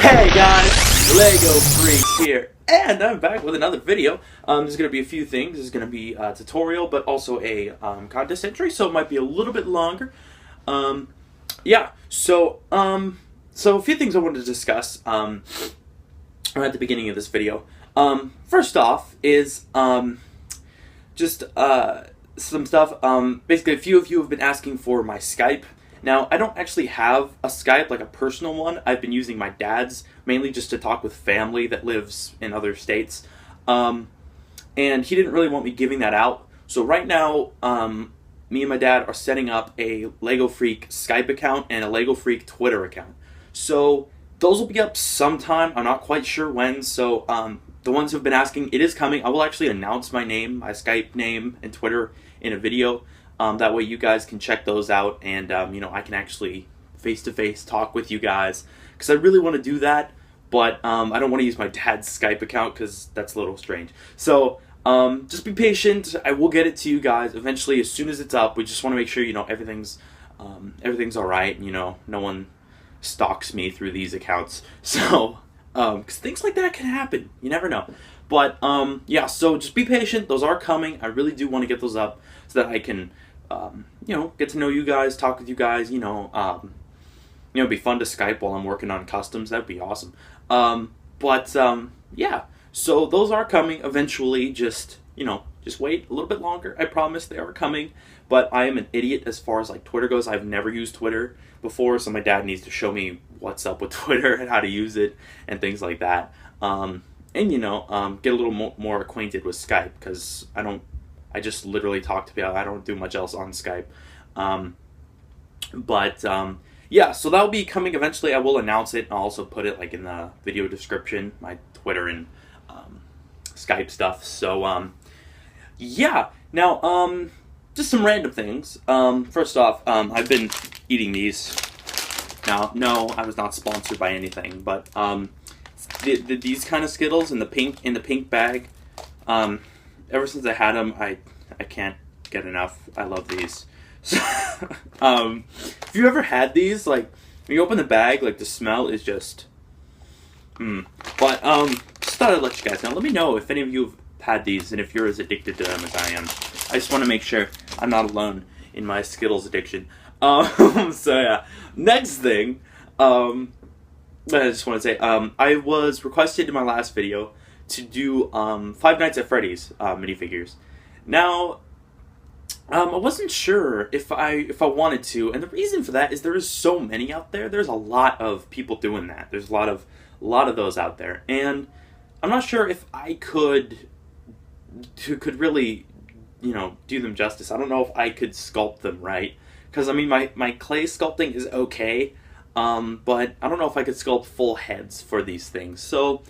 Hey guys, Lego Freak here, and I'm back with another video. There's going to be a few things. There's going to be a tutorial, but also a contest entry, so it might be a little bit longer. So a few things I wanted to discuss at the beginning of this video. First off is just some stuff. Basically, a few of you have been asking for my Skype. Now, I don't actually have a Skype, like a personal one. I've been using my dad's, mainly just to talk with family that lives in other states. And he didn't really want me giving that out. So right now, me and my dad are setting up a Lego Freak Skype account and a Lego Freak Twitter account. So those will be up sometime. I'm not quite sure when. So the ones who've been asking, it is coming. I will actually announce my name, my Skype name, and Twitter in a video. That way you guys can check those out, and I can actually face-to-face talk with you guys, because I really want to do that, but I don't want to use my dad's Skype account because that's a little strange. So just be patient. I will get it to you guys eventually as soon as it's up. We just want to make sure everything's all right. No one stalks me through these accounts. So because things like that can happen. You never know. But yeah, so just be patient. Those are coming. I really do want to get those up so that I can get to know you guys, talk with you guys, it'd be fun to Skype while I'm working on customs. That'd be awesome. Yeah, so those are coming eventually. Just wait a little bit longer. I promise they are coming, but I am an idiot as far as like Twitter goes. I've never used Twitter before, so my dad needs to show me what's up with Twitter and how to use it and things like that. And get a little more acquainted with Skype, because I just literally talk to people. I don't do much else on Skype. Yeah, so that'll be coming eventually. I will announce it. I'll also put it like in the video description, my Twitter and Skype stuff. So, yeah. Now, just some random things. First off, I've been eating these. Now, no, I was not sponsored by anything, but these kind of Skittles in the pink bag. Ever since I had them, I can't get enough. I love these. So, if you ever had these, like, when you open the bag, like, the smell is just, But, just thought I'd let you guys know. Let me know if any of you have had these, and if you're as addicted to them as I am. I just want to make sure I'm not alone in my Skittles addiction. So, yeah. Next thing, I just want to say, I was requested in my last video to do Five Nights at Freddy's minifigures. Now, I wasn't sure if I wanted to, and the reason for that is there is so many out there. There's a lot of people doing that. There's a lot of those out there, and I'm not sure if I could really do them justice. I don't know if I could sculpt them right, because I mean my clay sculpting is okay, but I don't know if I could sculpt full heads for these things. So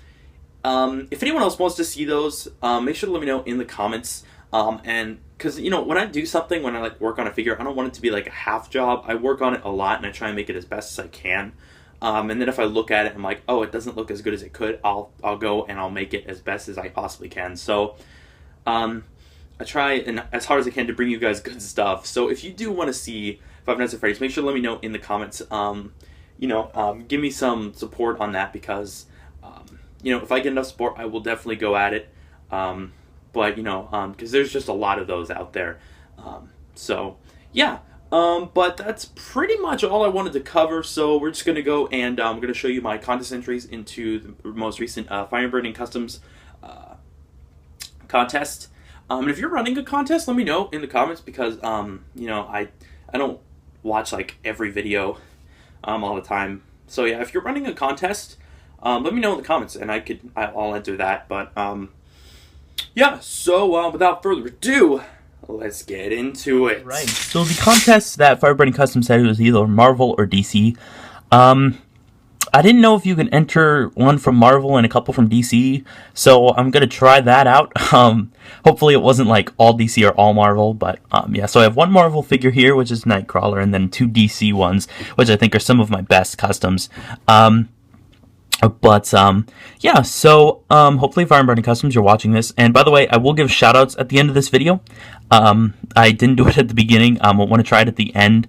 if anyone else wants to see those, make sure to let me know in the comments. And because when I do something, when I like work on a figure, I don't want it to be like a half job. I work on it a lot, and I try and make it as best as I can. And then if I look at it, I'm like, oh, it doesn't look as good as it could. I'll go and I'll make it as best as I possibly can. So I try and as hard as I can to bring you guys good stuff. So if you do want to see Five Nights at Freddy's, make sure to let me know in the comments. Give me some support on that, because if I get enough support, I will definitely go at it. Because there's just a lot of those out there. So, yeah. But that's pretty much all I wanted to cover. So we're just going to go and I'm going to show you my contest entries into the most recent Fire Burning Customs contest. And if you're running a contest, let me know in the comments, because, I don't watch, like, every video all the time. So, yeah, if you're running a contest, let me know in the comments, and I'll enter that. But, yeah, so without further ado, let's get into it. Right. So the contest that Fireburning Custom said was either Marvel or DC. I didn't know if you can enter one from Marvel and a couple from DC, so I'm gonna try that out. Hopefully it wasn't like all DC or all Marvel, but yeah. So I have one Marvel figure here, which is Nightcrawler, and then two DC ones, which I think are some of my best customs. Yeah, so, hopefully Fire Burning Customs, you're watching this, and by the way, I will give shoutouts at the end of this video. I didn't do it at the beginning, I want to try it at the end,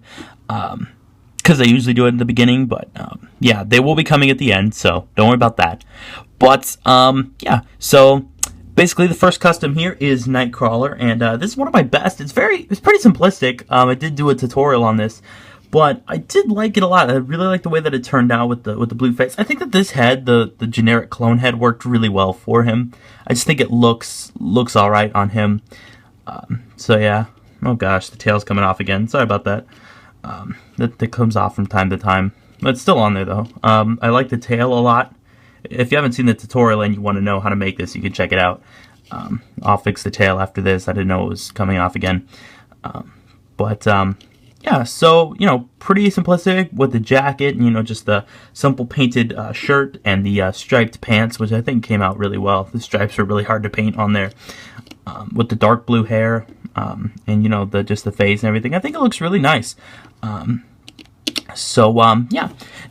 because I usually do it in the beginning, but yeah, they will be coming at the end, so don't worry about that. But yeah, so basically the first custom here is Nightcrawler, and this is one of my best. It's pretty simplistic. I did do a tutorial on this, but I did like it a lot. I really like the way that it turned out with the blue face. I think that this head, the generic clone head, worked really well for him. I just think it looks all right on him. So yeah. Oh gosh, the tail's coming off again. Sorry about that. That comes off from time to time. But it's still on there though. I like the tail a lot. If you haven't seen the tutorial and you want to know how to make this, you can check it out. I'll fix the tail after this. I didn't know it was coming off again. Yeah, so, you know, pretty simplistic with the jacket, you know, just the simple painted shirt and the striped pants, which I think came out really well. The stripes are really hard to paint on there. With the dark blue hair, and, you know, just the face and everything. I think it looks really nice. Yeah.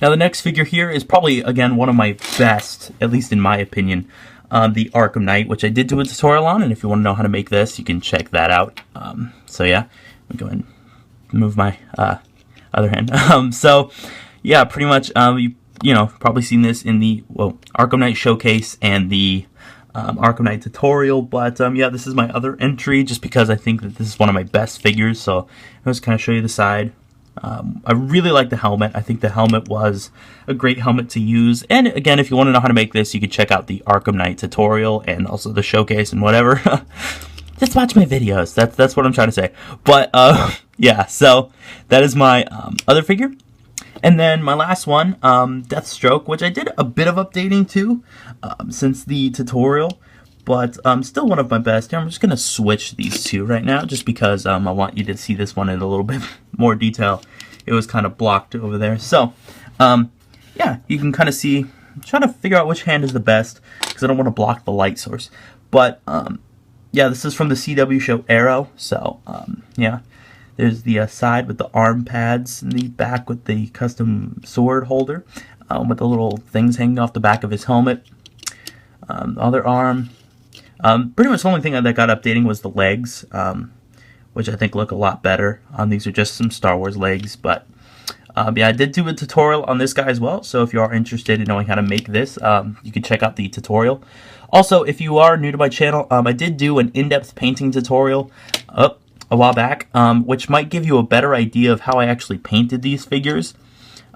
Now, the next figure here is probably, again, one of my best, at least in my opinion, the Arkham Knight, which I did do a tutorial on, and if you want to know how to make this, you can check that out. So, yeah, I'm going to move my other hand. So, yeah, pretty much, you know, probably seen this in the, Arkham Knight Showcase and the Arkham Knight tutorial, but yeah, this is my other entry just because I think that this is one of my best figures, so I'll just kind of show you the side. I really like the helmet. I think the helmet was a great helmet to use, and again, if you want to know how to make this, you can check out the Arkham Knight tutorial and also the showcase and whatever. Just watch my videos. That's what I'm trying to say. But yeah, so that is my other figure. And then my last one, Deathstroke, which I did a bit of updating to since the tutorial, but still one of my best. Here, I'm just going to switch these two right now just because I want you to see this one in a little bit more detail. It was kind of blocked over there. So, yeah, you can kind of see, I'm trying to figure out which hand is the best because I don't want to block the light source. But, yeah, this is from the CW show Arrow, so, yeah. There's the side with the arm pads, and the back with the custom sword holder, with the little things hanging off the back of his helmet. The other arm. Pretty much the only thing that got updating was the legs, which I think look a lot better. These are just some Star Wars legs, but yeah, I did do a tutorial on this guy as well, so if you are interested in knowing how to make this, you can check out the tutorial. Also, if you are new to my channel, I did do an in-depth painting tutorial a while back, which might give you a better idea of how I actually painted these figures,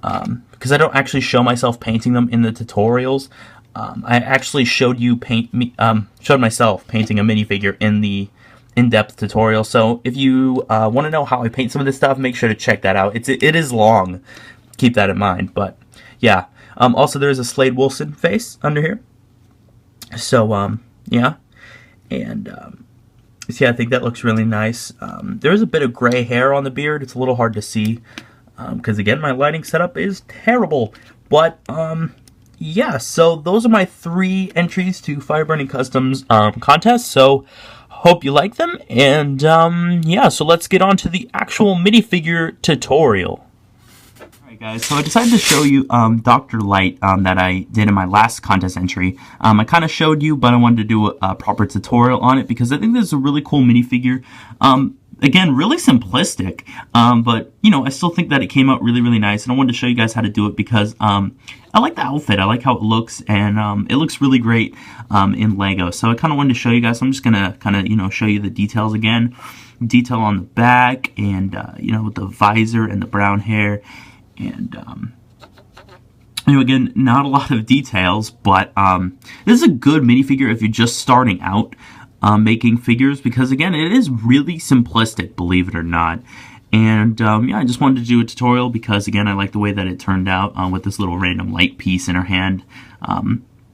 because I don't actually show myself painting them in the tutorials. I actually showed myself painting a minifigure in the in-depth tutorial. So if you want to know how I paint some of this stuff, make sure to check that out. It is long. Keep that in mind. But yeah. Also, there's a Slade Wilson face under here. So yeah, and so yeah, I think that looks really nice. There is a bit of gray hair on the beard. It's a little hard to see because, again, my lighting setup is terrible. But, yeah, so those are my 3 entries to Fire Burning Customs contest. So, hope you like them. And, yeah, so let's get on to the actual minifigure tutorial. Alright guys, so I decided to show you Dr. Light that I did in my last contest entry. I kind of showed you, but I wanted to do a proper tutorial on it because I think this is a really cool minifigure. Again, really simplistic, but, you know, I still think that it came out really, really nice, and I wanted to show you guys how to do it because I like the outfit, I like how it looks, and it looks really great in Lego. So I kind of wanted to show you guys. I'm just going to kind of, you know, show you the details again. Detail on the back, and, you know, with the visor and the brown hair. And, you know, again, not a lot of details, but this is a good minifigure if you're just starting out making figures, because, again, it is really simplistic, believe it or not. And, yeah, I just wanted to do a tutorial because, again, I like the way that it turned out with this little random light piece in her hand. I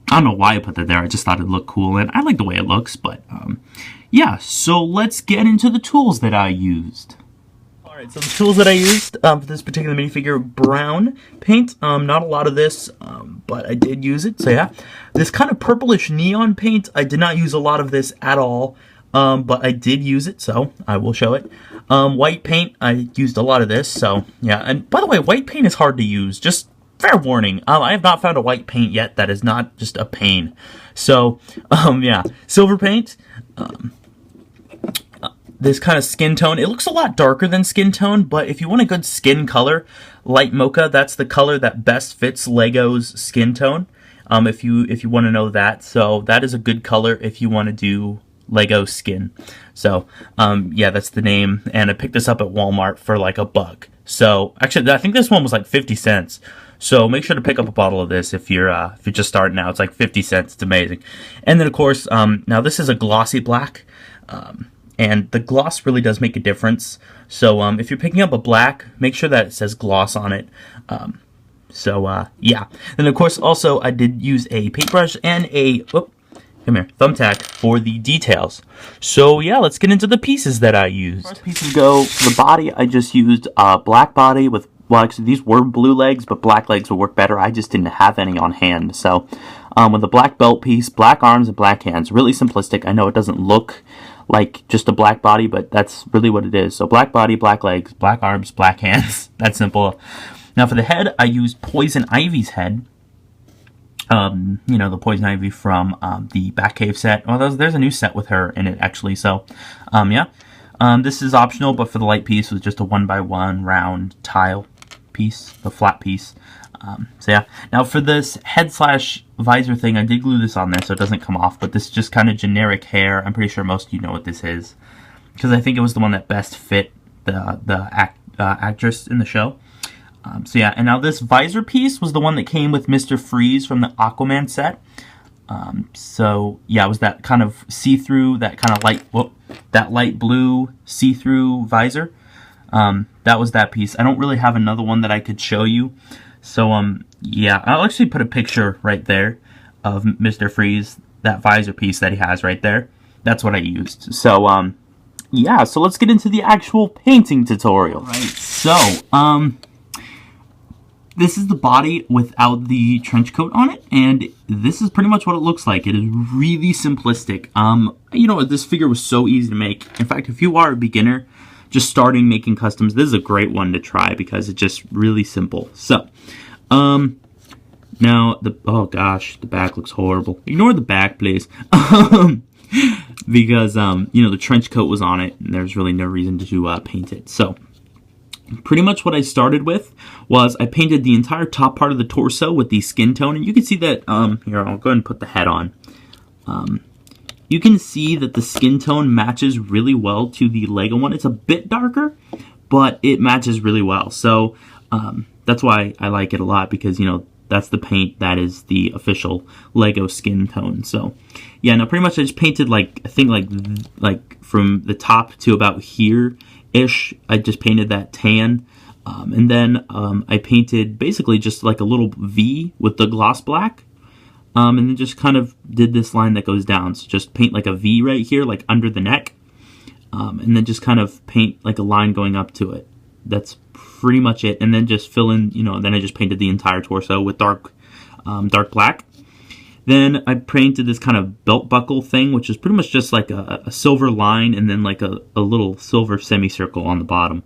don't know why I put that there. I just thought it looked cool, and I like the way it looks, but, yeah, so let's get into the tools that I used. Alright, so the tools that I used for this particular minifigure, brown paint, not a lot of this, but I did use it, so yeah. This kind of purplish neon paint, I did not use a lot of this at all, but I did use it, so I will show it. White paint, I used a lot of this, so yeah. And by the way, white paint is hard to use, just fair warning. I have not found a white paint yet that is not just a pain. So, yeah. Silver paint, this kind of skin tone. It looks a lot darker than skin tone, but if you want a good skin color, light mocha, that's the color that best fits Lego's skin tone. If you want to know that. So that is a good color if you want to do Lego skin. So yeah, that's the name, and I picked this up at Walmart for like $1. So actually, I think this one was like 50 cents. So make sure to pick up a bottle of this if you're just starting out. It's like 50 cents. It's amazing. And then of course, now this is a glossy black, and the gloss really does make a difference. So if you're picking up a black, make sure that it says gloss on it. Yeah. And of course, also I did use a paintbrush and a thumbtack for the details. So yeah, let's get into the pieces that I used. First pieces go for the body. I just used a black body with, well, actually these were blue legs, but black legs would work better. I just didn't have any on hand. So with a black belt piece, black arms, and black hands. Really simplistic. I know it doesn't look like just a black body, but that's really what it is. So black body, black legs, black arms, black hands. That's simple. Now for the head, I used Poison Ivy's head. You know, the Poison Ivy from the Batcave set. Well, there's a new set with her in it, actually. So, yeah. This is optional, but for the light piece, it was just a 1x1 round tile piece, the flat piece. So, yeah. Now, for this head/visor thing, I did glue this on there so it doesn't come off, but this is just kind of generic hair. I'm pretty sure most of you know what this is, because I think it was the one that best fit the actress in the show. So yeah, and now this visor piece was the one that came with Mr. Freeze from the Aquaman set. So yeah, it was that kind of see-through, that kind of that light blue see-through visor. That was that piece. I don't really have another one that I could show you. So yeah, I'll actually put a picture right there of Mr. Freeze, that visor piece that he has right there. That's what I used. So yeah, so let's get into the actual painting tutorial. Right. So this is the body without the trench coat on it, and this is pretty much what it looks like. It is really simplistic. You know, this figure was so easy to make. In fact, if you are a beginner just starting making customs, this is a great one to try because it's just really simple. So, now oh gosh, the back looks horrible. Ignore the back, please. Because you know, the trench coat was on it, and there's really no reason to paint it. So pretty much what I started with was I painted the entire top part of the torso with the skin tone, and you can see that, here, I'll go ahead and put the head on. You can see that the skin tone matches really well to the Lego one. It's a bit darker, but it matches really well. So that's why I like it a lot, because, you know, that's the paint that is the official Lego skin tone. So yeah, now pretty much I just painted like, I think like from the top to about here-ish, I just painted that tan. And then I painted basically just like a little V with the gloss black. And then just kind of did this line that goes down. So just paint like a V right here, like under the neck. And then just kind of paint like a line going up to it. That's pretty much it. And then just fill in, you know, then I just painted the entire torso with dark black. Then I painted this kind of belt buckle thing, which is pretty much just like a silver line and then like a little silver semicircle on the bottom,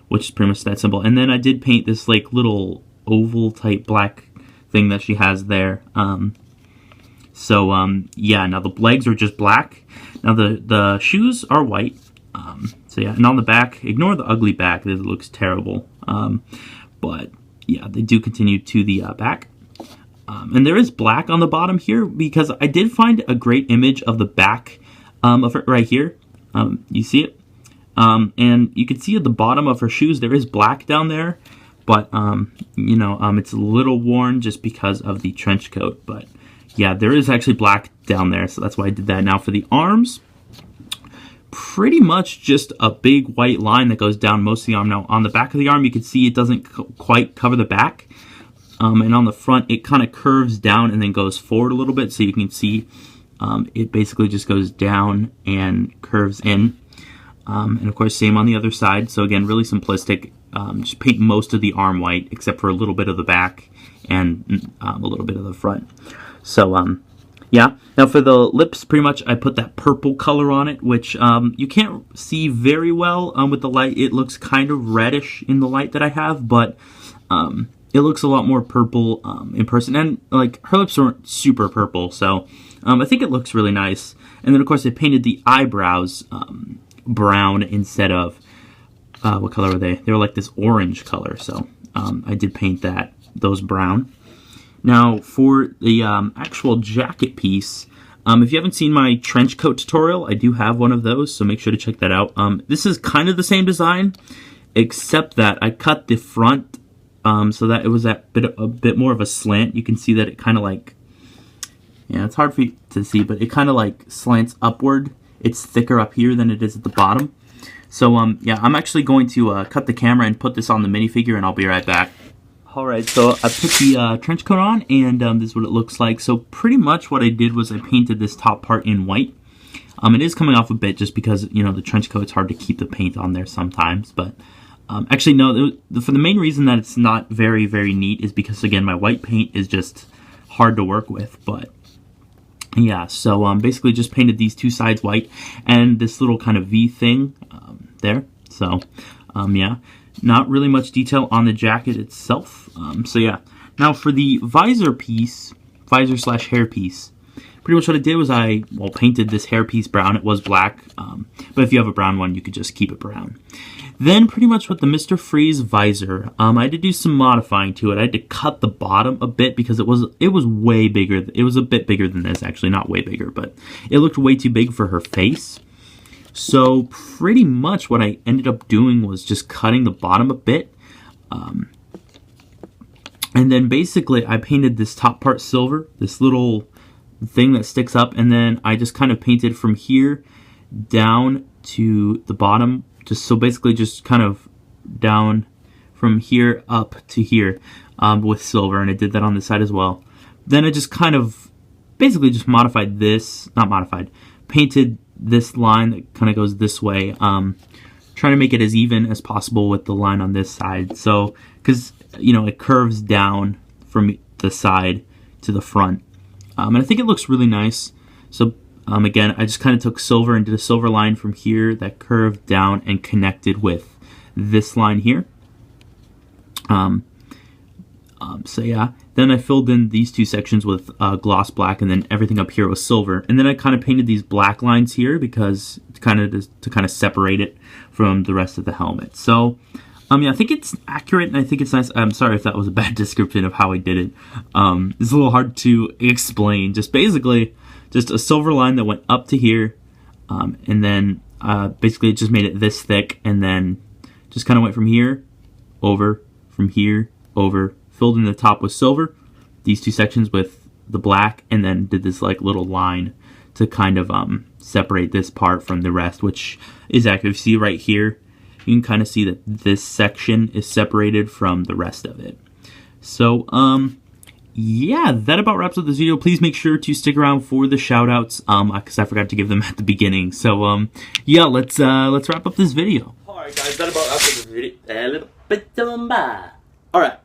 which is pretty much that simple. And then I did paint this like little oval type black thing that she has there. Yeah, now the legs are just black. Now the shoes are white. So yeah, and on the back, ignore the ugly back. It looks terrible. But yeah, they do continue to the back. And there is black on the bottom here because I did find a great image of the back of it right here. You see it? And you can see at the bottom of her shoes there is black down there. But, you know, it's a little worn just because of the trench coat. But yeah, there is actually black down there, so that's why I did that. Now for the arms, pretty much just a big white line that goes down most of the arm. Now on the back of the arm, you can see it doesn't quite cover the back. And on the front, it kind of curves down and then goes forward a little bit, so you can see it basically just goes down and curves in. And of course, same on the other side. So again, really simplistic. Just paint most of the arm white, except for a little bit of the back and a little bit of the front. So yeah. Now for the lips, pretty much I put that purple color on it, which you can't see very well with the light. It looks kind of reddish in the light that I have, but it looks a lot more purple in person. And like her lips aren't super purple, so I think it looks really nice. And then of course I painted the eyebrows brown instead of, what color were they? They were like this orange color, so I did paint those brown. Now, for the actual jacket piece, if you haven't seen my trench coat tutorial, I do have one of those, so make sure to check that out. This is kind of the same design, except that I cut the front so that it was a bit more of a slant. You can see that it kind of like, yeah, it's hard for you to see, but it kind of like slants upward. It's thicker up here than it is at the bottom. So, yeah, I'm actually going to cut the camera and put this on the minifigure, and I'll be right back. Alright, so I put the trench coat on, and this is what it looks like. So pretty much what I did was I painted this top part in white. It is coming off a bit just because, you know, the trench coat, it's hard to keep the paint on there sometimes. But actually, no, for the main reason that it's not very, very neat is because, again, my white paint is just hard to work with. But yeah, so basically just painted these two sides white and this little kind of V thing there. So, yeah. Not really much detail on the jacket itself. So yeah. Now for the visor piece, visor/hair piece, pretty much what I did was I painted this hair piece brown. It was black, but if you have a brown one, you could just keep it brown. Then pretty much with the Mr. Freeze visor, I had to do some modifying to it. I had to cut the bottom a bit because it was way bigger. It was a bit bigger than this, actually, not way bigger, but it looked way too big for her face. So pretty much what I ended up doing was just cutting the bottom a bit. And then basically I painted this top part silver, this little thing that sticks up, and then I just kind of painted from here down to the bottom. So basically just kind of down from here up to here with silver, and I did that on the side as well. Then I just kind of basically just modified this, not modified, painted this line that kind of goes this way, trying to make it as even as possible with the line on this side. So, because, you know, it curves down from the side to the front. And I think it looks really nice. So, again, I just kind of took silver and did a silver line from here that curved down and connected with this line here. So yeah, then I filled in these two sections with gloss black, and then everything up here was silver. And then I kind of painted these black lines here because to kind of separate it from the rest of the helmet. So yeah, I think it's accurate and I think it's nice. I'm sorry if that was a bad description of how I did it. It's a little hard to explain. Just basically just a silver line that went up to here, and then basically it just made it this thick, and then just kind of went from here over, from here over, filled in the top with silver, these two sections with the black, and then did this like little line to kind of separate this part from the rest, which is accurate. If you see right here, you can kind of see that this section is separated from the rest of it. So yeah, that about wraps up this video. Please make sure to stick around for the shoutouts, because I forgot to give them at the beginning. So yeah, let's wrap up this video. Alright guys, that about wraps up this video. Alright.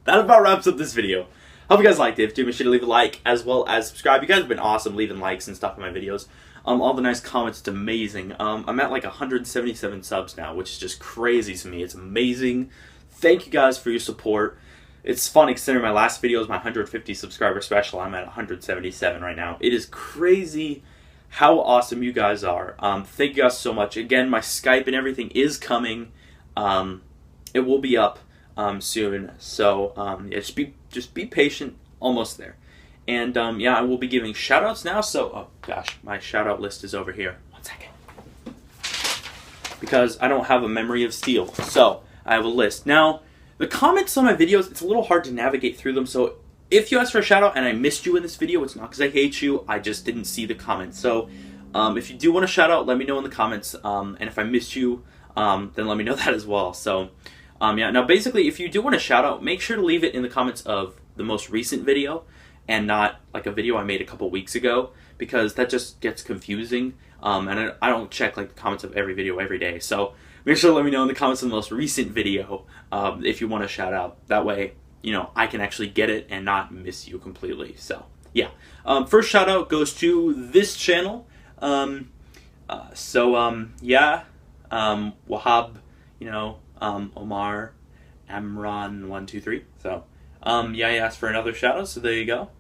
That about wraps up this video. Hope you guys liked it. Do make sure to leave a like as well as subscribe. You guys have been awesome leaving likes and stuff on my videos. All the nice comments, it's amazing. I'm at like 177 subs now, which is just crazy to me. It's amazing. Thank you guys for your support. It's funny considering my last video was my 150 subscriber special. I'm at 177 right now. It is crazy how awesome you guys are. Thank you guys so much. Again, my Skype and everything is coming. It will be up soon. So yeah, just be patient. Almost there. And yeah, I will be giving shoutouts now. So oh gosh, my shoutout list is over here. 1 second. Because I don't have a memory of steel. So I have a list. Now, the comments on my videos, it's a little hard to navigate through them. So if you asked for a shoutout and I missed you in this video, it's not because I hate you. I just didn't see the comments. So if you do want a shoutout, let me know in the comments. And if I missed you, then let me know that as well. So yeah, now basically, if you do want a shout out, make sure to leave it in the comments of the most recent video and not like a video I made a couple weeks ago, because that just gets confusing. And I don't check like the comments of every video every day. So make sure to let me know in the comments of the most recent video if you want a shout out. That way, you know, I can actually get it and not miss you completely. So yeah, first shout out goes to this channel. Yeah, Wahab, you know, Omar, Amron 123. So yeah, he asked for another shout out, so there you go.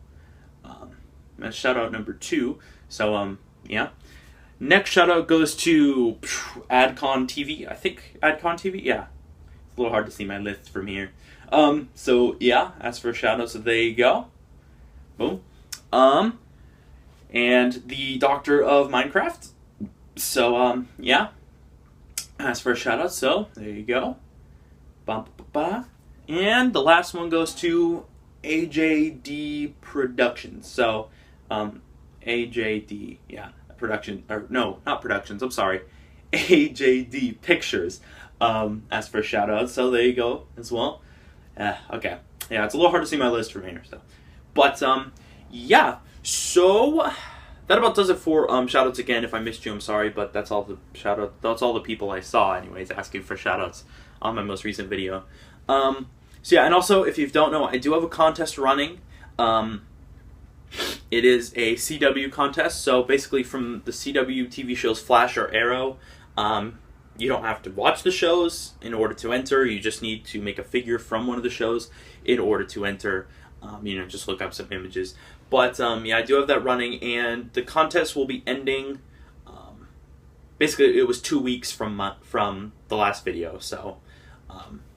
That's shout out number 2. So yeah. Next shout out goes to Adcon TV. I think Adcon TV. Yeah, it's a little hard to see my list from here. So yeah, as for shout outs, so there you go. Boom. And the Doctor of Minecraft. So yeah. As for shout outs, so there you go. And the last one goes to AJD Productions. So AJD, yeah, production, or no, not productions, I'm sorry. AJD Pictures. As for shout outs, so there you go as well. Okay. Yeah, it's a little hard to see my list from here, so. But yeah, so that about does it for shoutouts. Again, if I missed you, I'm sorry, but that's all the people I saw anyways asking for shoutouts on my most recent video. So yeah, and also if you don't know, I do have a contest running. It is a CW contest, so basically from the CW TV shows Flash or Arrow, you don't have to watch the shows in order to enter. You just need to make a figure from one of the shows in order to enter. Just look up some images. But yeah, I do have that running, and the contest will be ending. Basically, it was 2 weeks from the last video. So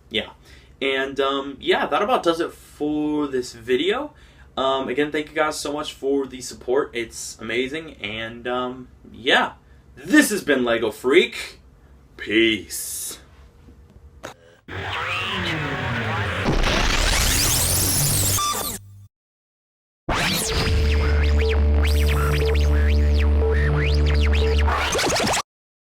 yeah, and yeah, that about does it for this video. Again, thank you guys so much for the support. It's amazing, and yeah, this has been Lego Freak. Peace.